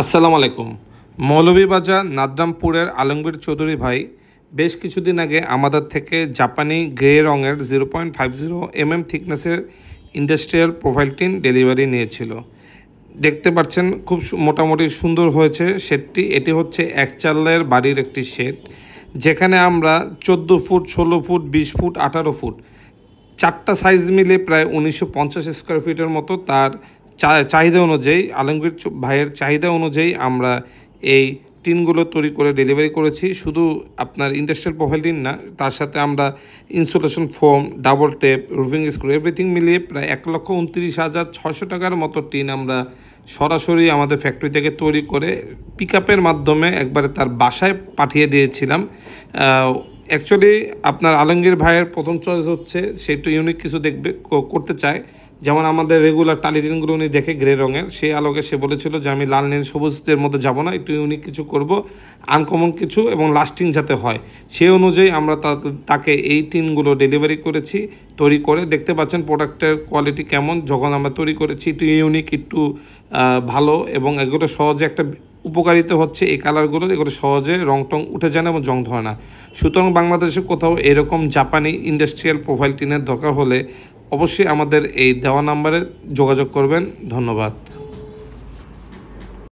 আসসালামু আলাইকুম। মৌলভীবাজার নাদরামপুরের আলমগীর চৌধুরী ভাই বেশ কিছুদিন আগে আমাদের থেকে জাপানি গ্রে রঙের 0.50 থিকনেসের ইন্ডাস্ট্রিয়াল প্রোফাইল টিন ডেলিভারি নিয়েছিল। দেখতে পাচ্ছেন খুব মোটামুটি সুন্দর হয়েছে শেডটি। এটি হচ্ছে এক চালের বাড়ির একটি শেড, যেখানে আমরা 14 ফুট, 16 ফুট, 20 ফুট, 18 ফুট চারটা সাইজ মিলে প্রায় 1950 স্কোয়ার ফিটের মতো তার চাহিদা অনুযায়ী, আলমগীর ভাইয়ের চাহিদা অনুযায়ী আমরা এই টিনগুলো তৈরি করে ডেলিভারি করেছি। শুধু আপনার ইন্ডাস্ট্রিয়াল প্রোফাইল টিন না, তার সাথে আমরা insulation foam, double tape, roofing screw everything মিলিয়ে প্রায় 1,29,600 টাকার মতো টিন আমরা সরাসরি আমাদের ফ্যাক্টরি থেকে তৈরি করে পিকআপের মাধ্যমে একবারে তার বাসায় পাঠিয়ে দিয়েছিলাম। অ্যাকচুয়ালি আপনার আলমগীর ভাইয়ের প্রথম চয়েস হচ্ছে সে একটু ইউনিক কিছু দেখবে, করতে চায়। যেমন আমাদের রেগুলার টালি টিনগুলো উনি দেখে গ্রে রঙের, সেই আলোকে সে বলেছিল যে আমি লাল নীল সবুজের মধ্যে যাব না, একটু ইউনিক কিছু করব, আনকমন কিছু এবং লাস্টিং যাতে হয়। সেই অনুযায়ী আমরা তাকে এই টিনগুলো ডেলিভারি করেছি তৈরি করে। দেখতে পাচ্ছেন প্রোডাক্টের কোয়ালিটি কেমন। যখন আমরা তৈরি করেছি একটু ইউনিক, একটু ভালো, এবং এগুলো সহজে একটা উপকারিতা হচ্ছে এই কালারগুলো, এগুলো সহজে রং টং উঠে যায় না এবং জং ধরে না। সুতরাং বাংলাদেশে কোথাও এরকম জাপানি ইন্ডাস্ট্রিয়াল প্রোফাইল টিনের দরকার হলে অবশ্যই আমাদের এই দেওয়া নাম্বারে যোগাযোগ করবেন। ধন্যবাদ।